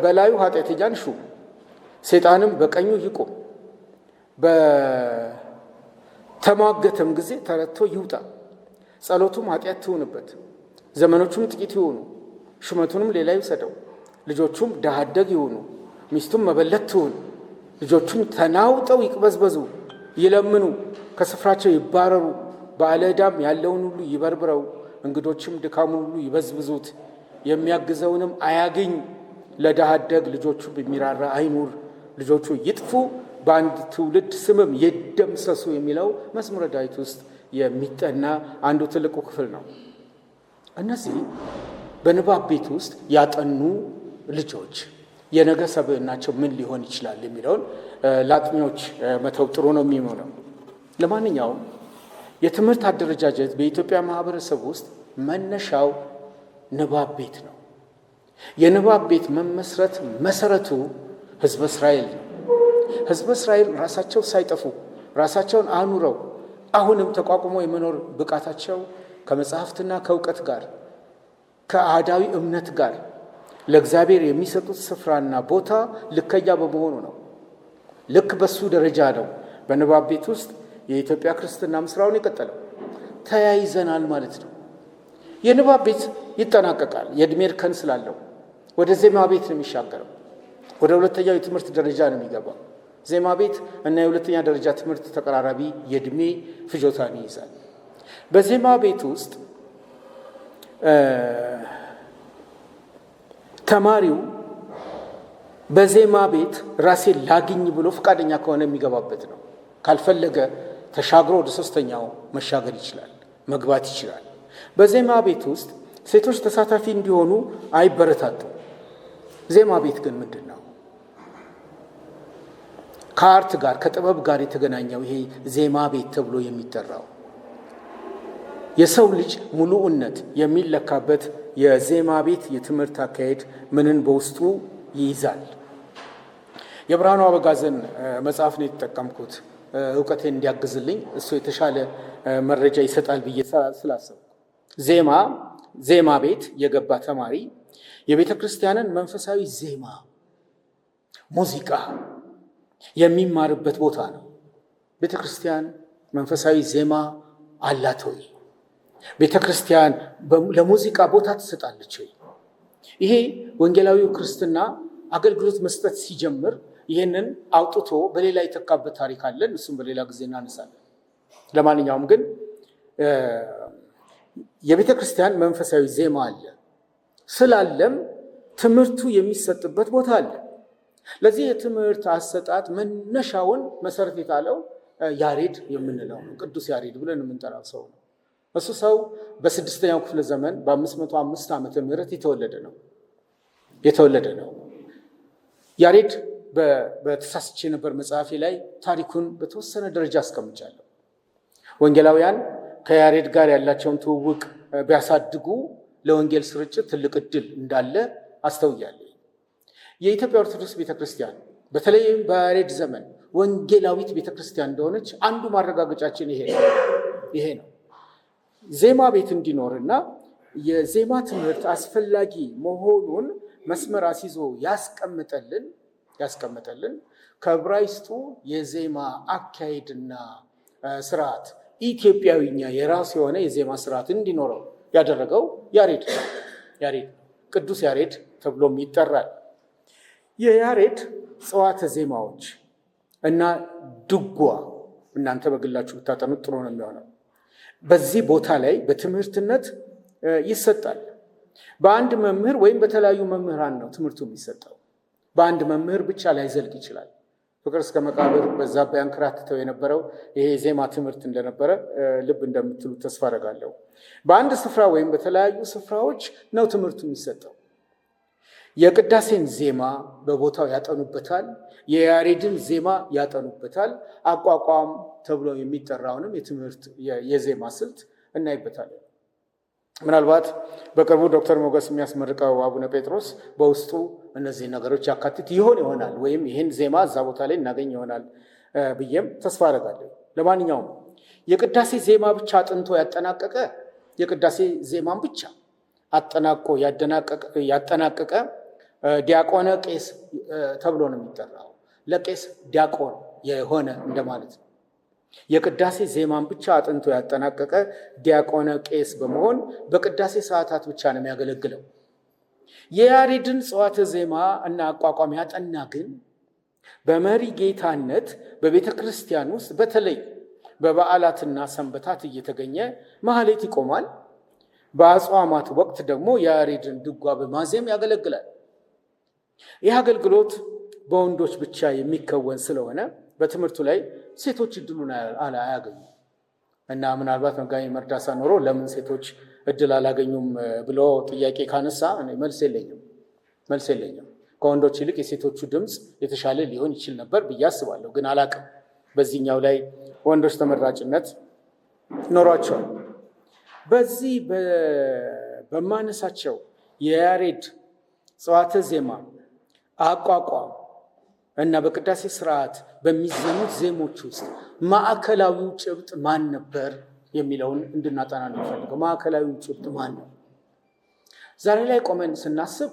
በላዩ ኃጢአተኛን ሹም፣ ሰይጣንም በቀኙ ይቁም፣ በተሟገተም ጊዜ ተረትቶ ይውጣ፣ ጸሎቱም ኃጢአት ትሁንበት፣ ዘመኖቹም ጥቂት ይሆኑ፣ ሹመቱንም ሌላ ይውሰደው፣ ልጆቹም ድሀ አደግ ይሁኑ፣ ሚስቱም መበለት ትሁን፣ ልጆቹም ተናውጠው ይቅበዝበዙ፣ ይለምኑ፣ ከስፍራቸው ይባረሩ፣ ባለ ዕዳም ያለውን ሁሉ ይበርብረው፣ እንግዶችም ድካሙን ሁሉ ይበዝብዙት፣ የሚያግዘውንም አያግኝ፣ ለድሀ አደግ ልጆቹ በሚራራ አይኑር፣ ልጆቹ ይጥፉ፣ በአንድ ትውልድ ስምም ይደምሰሱ የሚለው መዝሙረ ዳዊት ውስጥ የሚጠና አንዱ ትልቁ ክፍል ነው። እነዚህ በንባብ ቤት ውስጥ ያጠኑ ልጆች የነገ ሰብዕናቸው ምን ሊሆን ይችላል የሚለውን ለአጥኚዎች መተው ጥሩ ነው የሚሆነው። ለማንኛውም የትምህርት አደረጃጀት በኢትዮጵያ ማህበረሰብ ውስጥ መነሻው ንባብ ቤት ነው። የንባብ ቤት መመስረት መሰረቱ ሕዝበ እስራኤል ነው። ሕዝበ እስራኤል ራሳቸው ሳይጠፉ ራሳቸውን አኑረው አሁንም ተቋቁሞ የመኖር ብቃታቸው ከመጽሐፍትና ከእውቀት ጋር ከአህዳዊ እምነት ጋር ለእግዚአብሔር የሚሰጡት ስፍራና ቦታ ልከያ በመሆኑ ነው። ልክ በሱ ደረጃ ነው በንባብ ቤት ውስጥ የኢትዮጵያ ክርስትና ስራውን የቀጠለው። ተያይዘናል ማለት ነው። የንባብ ቤት ይጠናቀቃል። የዕድሜ እርከን ስላለው ወደ ዜማ ቤት ነው የሚሻገረው። ወደ ሁለተኛው የትምህርት ደረጃ ነው የሚገባው። ዜማ ቤት እና የሁለተኛ ደረጃ ትምህርት ተቀራራቢ የዕድሜ ፍጆታን ይይዛል። በዜማ ቤት ውስጥ ተማሪው በዜማ ቤት ራሴን ላግኝ ብሎ ፈቃደኛ ከሆነ የሚገባበት ነው። ካልፈለገ ተሻግሮ ወደ ሶስተኛው መሻገር ይችላል፣ መግባት ይችላል። በዜማ ቤት ውስጥ ሴቶች ተሳታፊ እንዲሆኑ አይበረታቱም። ዜማ ቤት ግን ምንድን ነው? ከአርት ጋር ከጥበብ ጋር የተገናኘው ይሄ ዜማ ቤት ተብሎ የሚጠራው የሰው ልጅ ሙሉእነት የሚለካበት የዜማ ቤት የትምህርት አካሄድ ምንን በውስጡ ይይዛል? የብርሃኑ አበጋዘን መጽሐፍ ነው የተጠቀምኩት እውቀቴን እንዲያግዝልኝ፣ እሱ የተሻለ መረጃ ይሰጣል ብዬ ስላሰብኩ። ዜማ ቤት የገባ ተማሪ የቤተ ክርስቲያንን መንፈሳዊ ዜማ ሙዚቃ የሚማርበት ቦታ ነው። ቤተ ክርስቲያን መንፈሳዊ ዜማ አላት ወይ? ቤተ ክርስቲያን ለሙዚቃ ቦታ ትሰጣለች ወይ? ይሄ ወንጌላዊው ክርስትና አገልግሎት መስጠት ሲጀምር ይህንን አውጥቶ በሌላ የተካበት ታሪክ አለን። እሱም በሌላ ጊዜ እናነሳለን። ለማንኛውም ግን የቤተ ክርስቲያን መንፈሳዊ ዜማ አለ ስላለም ትምህርቱ የሚሰጥበት ቦታ አለ። ለዚህ የትምህርት አሰጣጥ መነሻውን መሰረት የጣለው ያሬድ የምንለው ነው። ቅዱስ ያሬድ ብለን የምንጠራው ሰው ነው። እሱ ሰው በ6ኛው ክፍለ ዘመን በ505 ዓመተ ምህረት የተወለደ ነው። ያሬድ በተሳስቼ ነበር መጽሐፌ ላይ ታሪኩን በተወሰነ ደረጃ አስቀምጫለሁ። ወንጌላውያን ከያሬድ ጋር ያላቸውን ትውውቅ ቢያሳድጉ ለወንጌል ስርጭት ትልቅ ዕድል እንዳለ አስተውያለሁ። የኢትዮጵያ ኦርቶዶክስ ቤተክርስቲያን በተለይም በያሬድ ዘመን ወንጌላዊት ቤተክርስቲያን እንደሆነች አንዱ ማረጋገጫችን ይሄ ነው። ዜማ ቤት እንዲኖርና የዜማ ትምህርት አስፈላጊ መሆኑን መስመር አስይዞ ያስቀመጠልን ከዕብራይስጡ የዜማ አካሄድና ስርዓት ኢትዮጵያዊኛ የራሱ የሆነ የዜማ ስርዓት እንዲኖረው ያደረገው ያሬድ ቅዱስ ያሬድ ተብሎም ይጠራል። የያሬድ ጸዋተ ዜማዎች እና ድጓ እናንተ በግላችሁ ብታጠኑት ጥሩ ነው የሚሆነው። በዚህ ቦታ ላይ በትምህርትነት ይሰጣል። በአንድ መምህር ወይም በተለያዩ መምህራን ነው ትምህርቱ የሚሰጠው። በአንድ መምህር ብቻ ላይዘልቅ ይችላል። ፍቅር እስከ መቃብር በዛብህ ያንከራትተው የነበረው ይሄ የዜማ ትምህርት እንደነበረ ልብ እንደምትሉ ተስፋ አደርጋለሁ። በአንድ ስፍራ ወይም በተለያዩ ስፍራዎች ነው ትምህርቱ የሚሰጠው። የቅዳሴን ዜማ በቦታው ያጠኑበታል። የያሬድን ዜማ ያጠኑበታል። አቋቋም ተብሎ የሚጠራውንም የትምህርት የዜማ ስልት እናይበታለን። ምናልባት በቅርቡ ዶክተር ሞገስ የሚያስመርቀው አቡነ ጴጥሮስ በውስጡ እነዚህ ነገሮች ያካትት ይሆናል ወይም ይህን ዜማ እዛ ቦታ ላይ እናገኝ ይሆናል ብዬም ተስፋ አደርጋለሁ። ለማንኛውም የቅዳሴ ዜማ ብቻ አጥንቶ ያጠናቀቀ የቅዳሴ ዜማን ብቻ አጠናቆ ያጠናቀቀ ዲያቆነ ቄስ ተብሎ ነው የሚጠራው። ለቄስ ዲያቆን የሆነ እንደማለት ነው። የቅዳሴ ዜማን ብቻ አጥንቶ ያጠናቀቀ ዲያቆነ ቄስ በመሆን በቅዳሴ ሰዓታት ብቻ ነው የሚያገለግለው። የያሬድን ጸዋተ ዜማ እና አቋቋም ያጠና ግን በመሪ ጌታነት በቤተ ክርስቲያን ውስጥ በተለይ በበዓላትና ሰንበታት እየተገኘ ማህሌት ይቆማል። በአጽዋማት ወቅት ደግሞ የያሬድን ድጓ በማዜም ያገለግላል። ይህ አገልግሎት በወንዶች ብቻ የሚከወን ስለሆነ በትምህርቱ ላይ ሴቶች እድሉን አያገኙ እና ምናልባት መጋቢ መርዳሳ ኖሮ ለምን ሴቶች እድል አላገኙም ብሎ ጥያቄ ካነሳ መልስ የለኝም። ከወንዶች ይልቅ የሴቶቹ ድምፅ የተሻለ ሊሆን ይችል ነበር ብዬ አስባለሁ። ግን አላቅም። በዚህኛው ላይ ወንዶች ተመራጭነት ኖሯቸዋል። በዚህ በማነሳቸው የያሬድ ጸዋተ ዜማ አቋቋም እና በቅዳሴ ስርዓት በሚዘሙት ዜሞች ውስጥ ማዕከላዊው ጭብጥ ማን ነበር የሚለውን እንድናጠና ነው የሚፈልገው። ማዕከላዊው ጭብጥ ማን ነው? ዛሬ ላይ ቆመን ስናስብ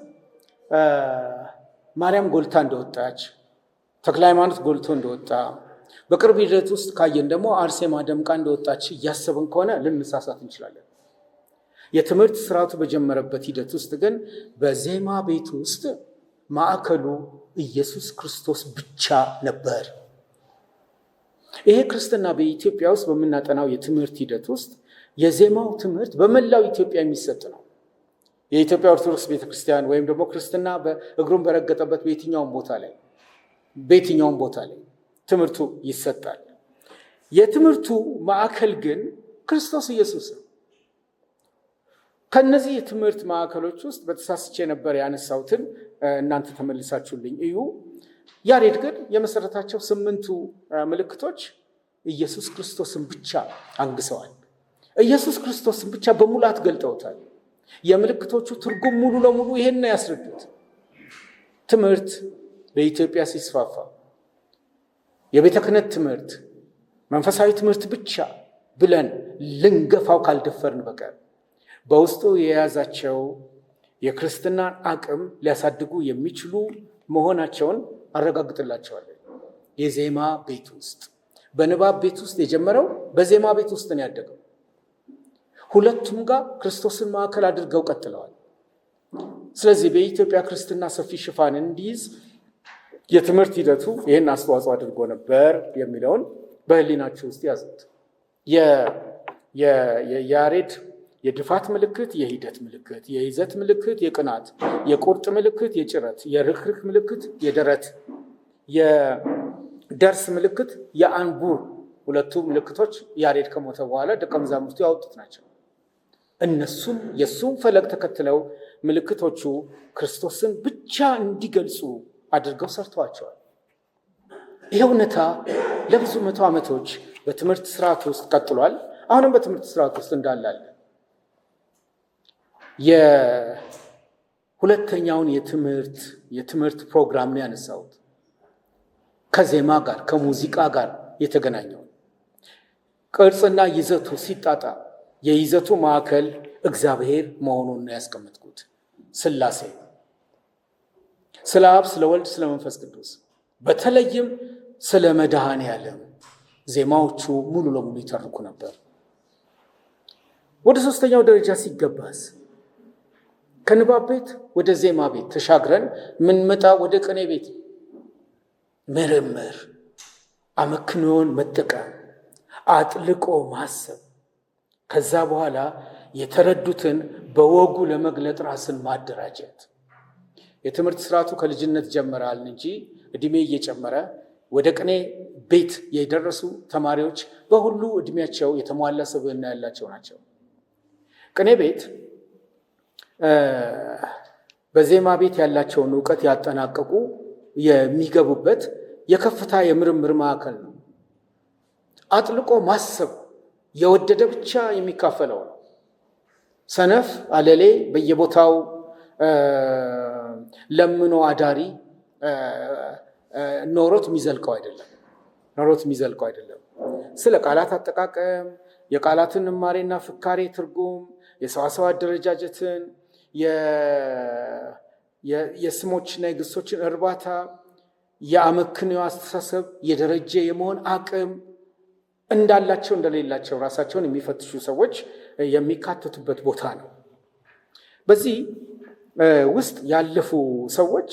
ማርያም ጎልታ እንደወጣች፣ ተክለ ሃይማኖት ጎልቶ እንደወጣ፣ በቅርብ ሂደት ውስጥ ካየን ደግሞ አርሴማ ደምቃ እንደወጣች እያሰብን ከሆነ ልንሳሳት እንችላለን። የትምህርት ስርዓቱ በጀመረበት ሂደት ውስጥ ግን በዜማ ቤት ውስጥ ማዕከሉ ኢየሱስ ክርስቶስ ብቻ ነበር። ይሄ ክርስትና በኢትዮጵያ ውስጥ በምናጠናው የትምህርት ሂደት ውስጥ የዜማው ትምህርት በመላው ኢትዮጵያ የሚሰጥ ነው። የኢትዮጵያ ኦርቶዶክስ ቤተክርስቲያን ወይም ደግሞ ክርስትና እግሩን በረገጠበት በየትኛውም ቦታ ላይ ትምህርቱ ይሰጣል። የትምህርቱ ማዕከል ግን ክርስቶስ ኢየሱስ ነው። ከነዚህ የትምህርት ማዕከሎች ውስጥ በተሳስቼ ነበር ያነሳሁትን እናንተ ተመልሳችሁልኝ እዩ። ያሬድ ግን የመሰረታቸው 8ቱ ምልክቶች ኢየሱስ ክርስቶስን ብቻ አንግሰዋል። ኢየሱስ ክርስቶስን ብቻ በሙላት ገልጠውታል። የምልክቶቹ ትርጉም ሙሉ ለሙሉ ይሄን ያስረዱት። ትምህርት በኢትዮጵያ ሲስፋፋ የቤተ ክህነት ትምህርት መንፈሳዊ ትምህርት ብቻ ብለን ልንገፋው ካልደፈርን በቀር በውስጡ የያዛቸው የክርስትናን አቅም ሊያሳድጉ የሚችሉ መሆናቸውን አረጋግጥላቸዋለን። የዜማ ቤት ውስጥ በንባብ ቤት ውስጥ የጀመረው በዜማ ቤት ውስጥ ነው ያደገው። ሁለቱም ጋር ክርስቶስን ማዕከል አድርገው ቀጥለዋል። ስለዚህ በኢትዮጵያ ክርስትና ሰፊ ሽፋን እንዲይዝ የትምህርት ሂደቱ ይህን አስተዋጽኦ አድርጎ ነበር የሚለውን በህሊናችሁ ውስጥ ያዙት። የያሬድ የድፋት ምልክት፣ የሂደት ምልክት፣ የይዘት ምልክት፣ የቅናት፣ የቁርጥ ምልክት፣ የጭረት፣ የርክርክ ምልክት፣ የደረት፣ የደርስ ምልክት፣ የአንቡር ሁለቱ ምልክቶች ያሬድ ከሞተ በኋላ ደቀ መዛሙርቱ ያወጡት ናቸው። እነሱም የእሱም ፈለግ ተከትለው ምልክቶቹ ክርስቶስን ብቻ እንዲገልጹ አድርገው ሰርተዋቸዋል። ይህ እውነታ ለብዙ መቶ ዓመቶች በትምህርት ስርዓት ውስጥ ቀጥሏል። አሁንም በትምህርት ስርዓት ውስጥ እንዳላለ የሁለተኛውን የትምህርት ፕሮግራም ነው ያነሳሁት። ከዜማ ጋር ከሙዚቃ ጋር የተገናኘው ቅርጽና ይዘቱ ሲጣጣ የይዘቱ ማዕከል እግዚአብሔር መሆኑን ነው ያስቀመጥኩት። ሥላሴ፣ ስለ አብ፣ ስለ ወልድ፣ ስለ መንፈስ ቅዱስ፣ በተለይም ስለ መድኃኔ ዓለም ዜማዎቹ ሙሉ ለሙሉ ይተርኩ ነበር። ወደ ሶስተኛው ደረጃ ሲገባስ ከንባብ ቤት ወደ ዜማ ቤት ተሻግረን ምንመጣ ወደ ቅኔ ቤት። ምርምር፣ አመክንዮን መጠቀም፣ አጥልቆ ማሰብ፣ ከዛ በኋላ የተረዱትን በወጉ ለመግለጥ ራስን ማደራጀት። የትምህርት ስርዓቱ ከልጅነት ጀመራል እንጂ እድሜ እየጨመረ ወደ ቅኔ ቤት የደረሱ ተማሪዎች በሁሉ እድሜያቸው የተሟላ ስብዕና ያላቸው ናቸው። ቅኔ ቤት በዜማ ቤት ያላቸውን እውቀት ያጠናቀቁ የሚገቡበት የከፍታ የምርምር ማዕከል ነው። አጥልቆ ማሰብ የወደደ ብቻ የሚካፈለው ነው። ሰነፍ አለሌ በየቦታው ለምኖ አዳሪ ኖሮት የሚዘልቀው አይደለም። ስለ ቃላት አጠቃቀም፣ የቃላትን እማሬና ፍካሬ ትርጉም፣ የሰዋሰው አደረጃጀትን፣ የስሞችና የግሶችን እርባታ፣ የአመክንዮ አስተሳሰብ፣ የደረጀ የመሆን አቅም እንዳላቸው እንደሌላቸው ራሳቸውን የሚፈትሹ ሰዎች የሚካተቱበት ቦታ ነው። በዚህ ውስጥ ያለፉ ሰዎች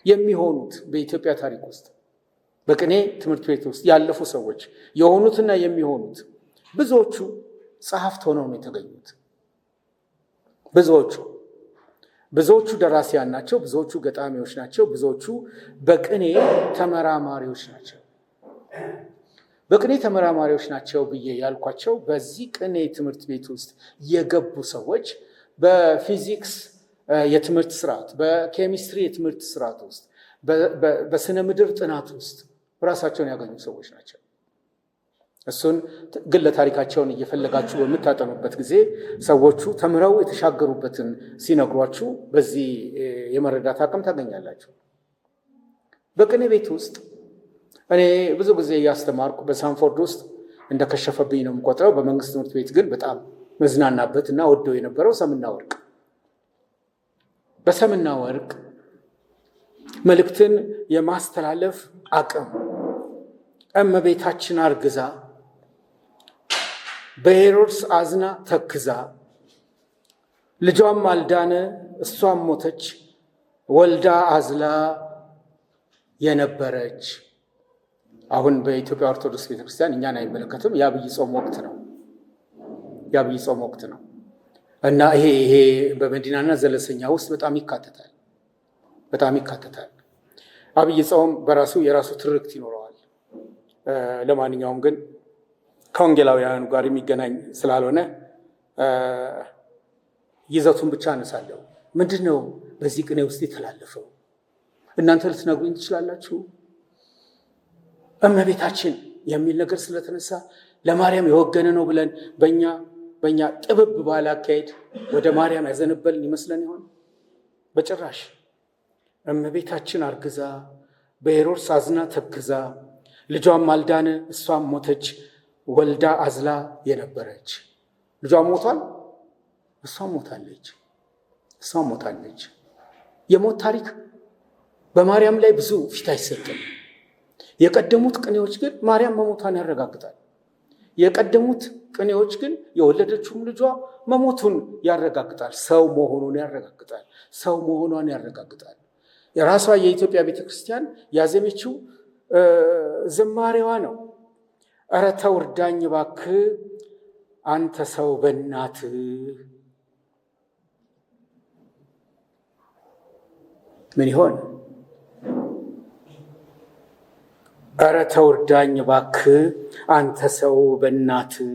የሚሆኑት በኢትዮጵያ ታሪክ ውስጥ በቅኔ ትምህርት ቤት ውስጥ ያለፉ ሰዎች የሆኑትና የሚሆኑት ብዙዎቹ ጸሐፍት ሆነው ነው የተገኙት። ብዙዎቹ ደራሲያን ናቸው። ብዙዎቹ ገጣሚዎች ናቸው። ብዙዎቹ በቅኔ ተመራማሪዎች ናቸው። በቅኔ ተመራማሪዎች ናቸው ብዬ ያልኳቸው በዚህ ቅኔ ትምህርት ቤት ውስጥ የገቡ ሰዎች በፊዚክስ የትምህርት ስርዓት፣ በኬሚስትሪ የትምህርት ስርዓት ውስጥ፣ በስነ ምድር ጥናት ውስጥ ራሳቸውን ያገኙ ሰዎች ናቸው። እሱን ግለ ታሪካቸውን እየፈለጋችሁ በምታጠኑበት ጊዜ ሰዎቹ ተምረው የተሻገሩበትን ሲነግሯችሁ በዚህ የመረዳት አቅም ታገኛላችሁ። በቅኔ ቤት ውስጥ እኔ ብዙ ጊዜ እያስተማርኩ በሳንፎርድ ውስጥ እንደከሸፈብኝ ነው የምቆጥረው። በመንግስት ትምህርት ቤት ግን በጣም መዝናናበት እና ወደው የነበረው ሰምና ወርቅ። በሰምና ወርቅ መልእክትን የማስተላለፍ አቅም እመቤታችን አርግዛ በሄሮድስ አዝና ተክዛ ልጇም አልዳነ እሷም ሞተች ወልዳ አዝላ የነበረች። አሁን በኢትዮጵያ ኦርቶዶክስ ቤተክርስቲያን እኛን አይመለከትም። የአብይ ጾም ወቅት ነው እና ይሄ በመዲናና ዘለሰኛ ውስጥ በጣም ይካተታል። አብይ ጾም በራሱ የራሱ ትርክት ይኖረዋል። ለማንኛውም ግን ከወንጌላውያኑ ጋር የሚገናኝ ስላልሆነ ይዘቱን ብቻ አነሳለሁ። ምንድን ነው በዚህ ቅኔ ውስጥ የተላለፈው? እናንተ ልትነግሩኝ ትችላላችሁ? እመቤታችን የሚል ነገር ስለተነሳ ለማርያም የወገነ ነው ብለን በእኛ ጥብብ ባለ አካሄድ ወደ ማርያም ያዘነበልን ይመስለን ይሆን? በጭራሽ። እመቤታችን አርግዛ በሄሮድስ አዝና ተክዛ ልጇም አልዳነ እሷም ሞተች፣ ወልዳ አዝላ የነበረች ልጇም ሞቷል፣ እሷም ሞታለች። የሞት ታሪክ በማርያም ላይ ብዙ ፊት አይሰጥም። የቀደሙት ቅኔዎች ግን ማርያም መሞቷን ያረጋግጣል። የቀደሙት ቅኔዎች ግን የወለደችውም ልጇ መሞቱን ያረጋግጣል። ሰው መሆኗን ያረጋግጣል። የራሷ የኢትዮጵያ ቤተክርስቲያን ያዘመችው ዝማሬዋ ነው። እረ ተው እርዳኝ እባክህ አንተ ሰው በእናትህ። ምን ይሆን? እረ ተው እርዳኝ እባክህ አንተ ሰው በእናትህ።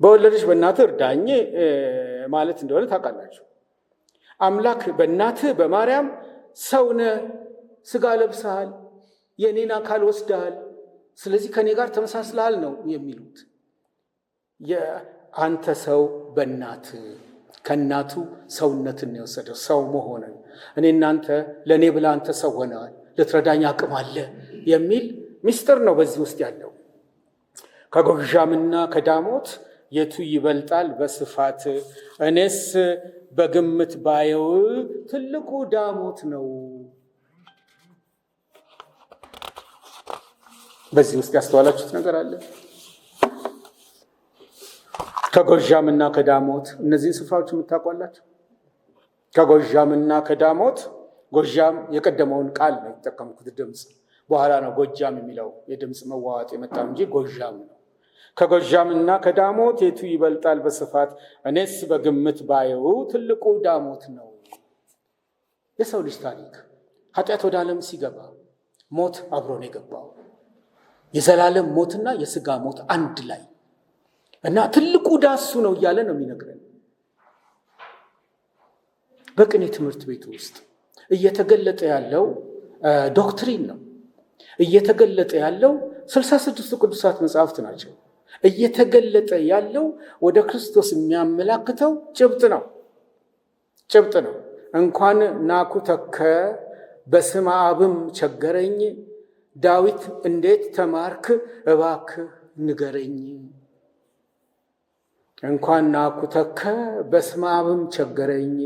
በወለደች በእናትህ እርዳኝ ማለት እንደሆነ ታውቃላችሁ። አምላክ በእናትህ በማርያም ሰውነ ስጋ ለብሰሃል፣ የኔን አካል ወስደሃል፣ ስለዚህ ከኔ ጋር ተመሳስለሃል ነው የሚሉት። አንተ ሰው በእናትህ ከእናቱ ሰውነትን ነው የወሰደው፣ ሰው መሆንን። እኔ እናንተ ለእኔ ብላ አንተ ሰው ሆነዋል፣ ልትረዳኝ አቅም አለ የሚል ምስጢር ነው በዚህ ውስጥ ያለው። ከጎዣምና ከዳሞት የቱ ይበልጣል በስፋት? እኔስ በግምት ባየው ትልቁ ዳሞት ነው። በዚህ ውስጥ ያስተዋላችሁት ነገር አለ? ከጎዣምና ከዳሞት እነዚህን ስፍራዎች የምታውቋላችሁ? ከጎዣምና ከዳሞት ጎዣም የቀደመውን ቃል ነው የተጠቀምኩት ድምፅ። በኋላ ነው ጎጃም የሚለው የድምፅ መዋዋጥ የመጣው እንጂ ጎዣም ነው። ከጎዣምና ከዳሞት የቱ ይበልጣል በስፋት? እኔስ በግምት ባየው ትልቁ ዳሞት ነው። የሰው ልጅ ታሪክ ኃጢአት ወደ ዓለም ሲገባ ሞት አብሮ ነው የገባው። የዘላለም ሞትና የስጋ ሞት አንድ ላይ እና ትልቁ ዳሱ ነው እያለ ነው የሚነግረን። በቅኔ ትምህርት ቤት ውስጥ እየተገለጠ ያለው ዶክትሪን ነው። እየተገለጠ ያለው 66 ቅዱሳት መጽሐፍት ናቸው። እየተገለጠ ያለው ወደ ክርስቶስ የሚያመላክተው ጭብጥ ነው። እንኳን ናኩ ተከ በስመ አብም ቸገረኝ፣ ዳዊት እንዴት ተማርክ እባክህ ንገረኝ። እንኳን ናኩ ተከ በስመ አብም ቸገረኝ፣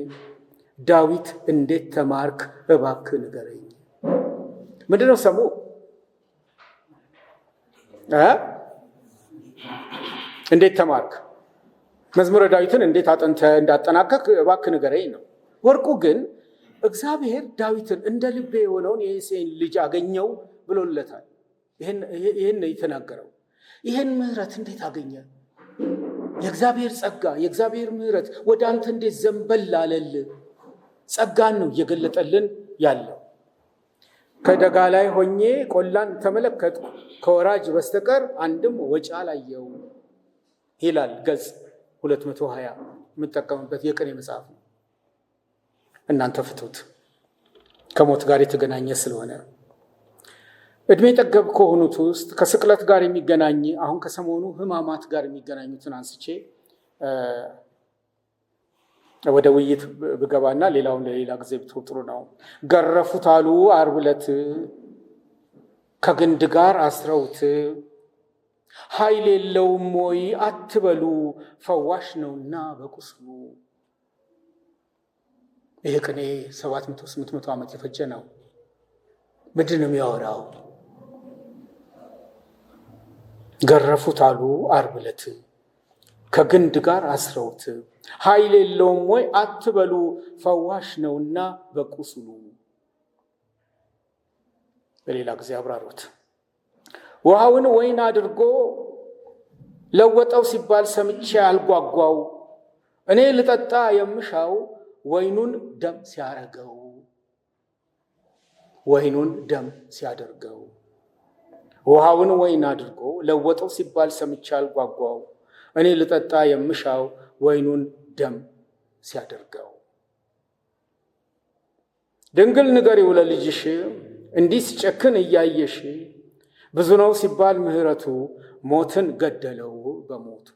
ዳዊት እንዴት ተማርክ እባክህ ንገረኝ። ምንድነው ሰሙ? እንዴት ተማርክ? መዝሙረ ዳዊትን እንዴት እንዳጠናቀቅ እባክህ ንገረኝ ነው። ወርቁ ግን እግዚአብሔር ዳዊትን እንደ ልቤ የሆነውን የእሴይን ልጅ አገኘው ብሎለታል። ይህን የተናገረው ይህን ምሕረት እንዴት አገኘ? የእግዚአብሔር ጸጋ የእግዚአብሔር ምሕረት ወደ አንተ እንዴት ዘንበል አለል? ጸጋን ነው እየገለጠልን ያለው። ከደጋ ላይ ሆኜ ቆላን ተመለከትኩ፣ ከወራጅ በስተቀር አንድም ወጪ አላየው ይላል። ገጽ 220 የምጠቀምበት የቅኔ መጽሐፍ ነው። እናንተ ፍቱት፣ ከሞት ጋር የተገናኘ ስለሆነ። እድሜ ጠገብ ከሆኑት ውስጥ ከስቅለት ጋር የሚገናኝ አሁን ከሰሞኑ ሕማማት ጋር የሚገናኙትን አንስቼ ወደ ውይይት ብገባና ሌላውን ለሌላ ጊዜ ብትወጥሩ ነው። ገረፉት አሉ ዓርብ ዕለት፣ ከግንድ ጋር አስረውት፣ ኃይል የለውም ወይ አትበሉ፣ ፈዋሽ ነውና በቁስሉ። ይህ ቅኔ 700-800 ዓመት የፈጀ ነው። ምንድን ነው የሚያወራው? ገረፉት አሉ ዓርብ ዕለት፣ ከግንድ ጋር አስረውት፣ ኃይል የለውም ወይ አትበሉ፣ ፈዋሽ ነውና በቁስሉ። በሌላ ጊዜ አብራሩት። ውሃውን ወይን አድርጎ ለወጠው ሲባል ሰምቼ አልጓጓው፣ እኔ ልጠጣ የምሻው ወይኑን ደም ሲያረገው፣ ወይኑን ደም ሲያደርገው። ውሃውን ወይን አድርጎ ለወጠው ሲባል ሰምቼ አልጓጓው፣ እኔ ልጠጣ የምሻው ወይኑን ደም ሲያደርገው። ድንግል ንገሪው ለልጅሽ እንዲህ ሲጨክን እያየሽ፣ ብዙ ነው ሲባል ምሕረቱ ሞትን ገደለው በሞቱ።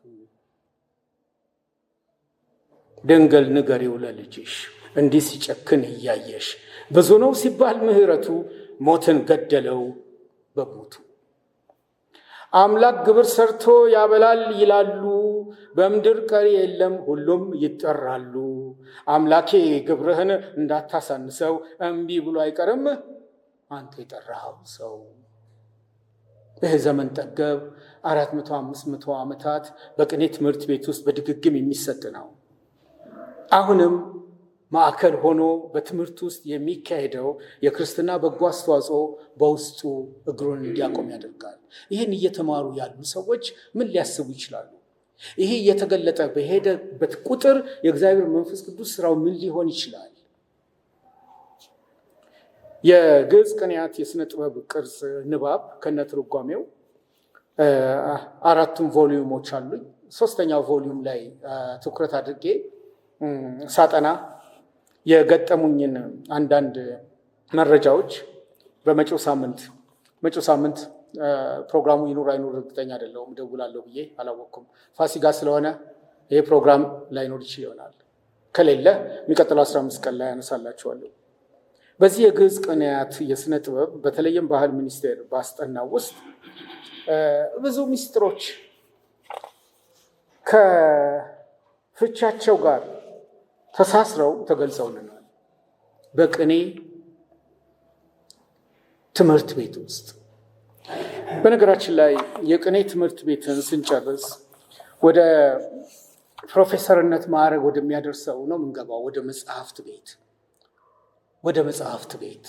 ድንግል ንገሪው ለልጅሽ እንዲህ ሲጨክን እያየሽ፣ ብዙ ነው ሲባል ምሕረቱ ሞትን ገደለው በሞቱ። አምላክ ግብር ሰርቶ ያበላል ይላሉ፣ በምድር ቀሪ የለም ሁሉም ይጠራሉ። አምላኬ ግብርህን እንዳታሳንሰው፣ እምቢ ብሎ አይቀርም አንተ የጠራኸው ሰው። ይህ ዘመን ጠገብ 400-500 ዓመታት በቅኔ ትምህርት ቤት ውስጥ በድግግም የሚሰጥ ነው። አሁንም ማዕከል ሆኖ በትምህርት ውስጥ የሚካሄደው የክርስትና በጎ አስተዋጽኦ በውስጡ እግሩን እንዲያቆም ያደርጋል። ይህን እየተማሩ ያሉ ሰዎች ምን ሊያስቡ ይችላሉ? ይሄ እየተገለጠ በሄደበት ቁጥር የእግዚአብሔር መንፈስ ቅዱስ ስራው ምን ሊሆን ይችላል? የግዕዝ ቅኔያት የሥነ ጥበብ ቅርጽ ንባብ ከነትርጓሜው 4 ቮሊዩሞች አሉኝ። 3ኛው ቮሊዩም ላይ ትኩረት አድርጌ ሳጠና የገጠሙኝን አንዳንድ መረጃዎች በመጪው ሳምንት ፕሮግራሙ ይኑር አይኑር እርግጠኛ አይደለሁም። እደውላለሁ ብዬ አላወቅኩም። ፋሲካ ስለሆነ ይሄ ፕሮግራም ላይኖር ይችል ይሆናል። ከሌለ የሚቀጥለው 15 ቀን ላይ ያነሳላችኋለሁ። በዚህ የግዕዝ ቅኔያት የሥነ ጥበብ በተለይም ባህል ሚኒስቴር ባስጠናው ውስጥ ብዙ ሚስጥሮች ከፍቻቸው ጋር ተሳስረው ተገልጸውልናል። በቅኔ ትምህርት ቤት ውስጥ በነገራችን ላይ የቅኔ ትምህርት ቤትን ስንጨርስ ወደ ፕሮፌሰርነት ማዕረግ ወደሚያደርሰው ነው የምንገባው። ወደ መጽሐፍት ቤት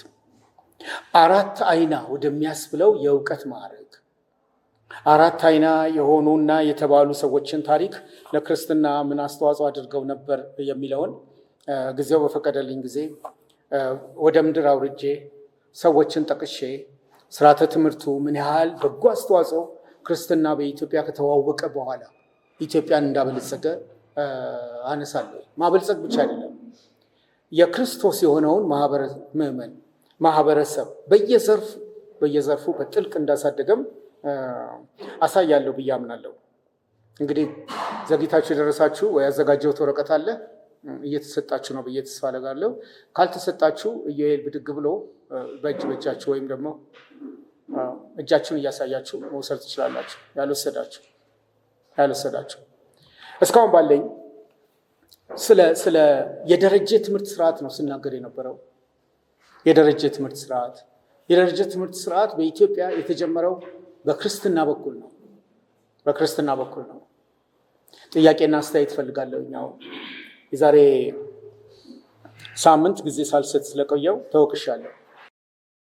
4 አይና ወደሚያስብለው የእውቀት ማዕረግ 4 አይና የሆኑና የተባሉ ሰዎችን ታሪክ ለክርስትና ምን አስተዋጽኦ አድርገው ነበር የሚለውን ጊዜው በፈቀደልኝ ጊዜ ወደ ምድር አውርጄ ሰዎችን ጠቅሼ ስርዓተ ትምህርቱ ምን ያህል በጎ አስተዋጽኦ ክርስትና በኢትዮጵያ ከተዋወቀ በኋላ ኢትዮጵያን እንዳበለጸገ አነሳለሁ። ማበልጸግ ብቻ አይደለም፣ የክርስቶስ የሆነውን ማህበረሰብ በየዘርፉ በጥልቅ እንዳሳደገም አሳያለሁ ብዬ አምናለሁ። እንግዲህ ዘግይታችሁ የደረሳችሁ ወይ ያዘጋጀሁት ወረቀት አለ እየተሰጣችሁ ነው ብዬ ተስፋ አደርጋለሁ። ካልተሰጣችሁ እየሄድ ብድግ ብሎ በእጃችሁ ወይም ደግሞ እጃችሁን እያሳያችሁ መውሰድ ትችላላችሁ። ያልወሰዳችሁ እስካሁን ባለኝ ስለ የደረጀ ትምህርት ስርዓት ነው ስናገር የነበረው። የደረጀ ትምህርት ስርዓት በኢትዮጵያ የተጀመረው በክርስትና በኩል ነው። ጥያቄና አስተያየት ፈልጋለሁ። የዛሬ ሳምንት ጊዜ ሳልሰጥ ስለቆየው ተወቅሻለሁ።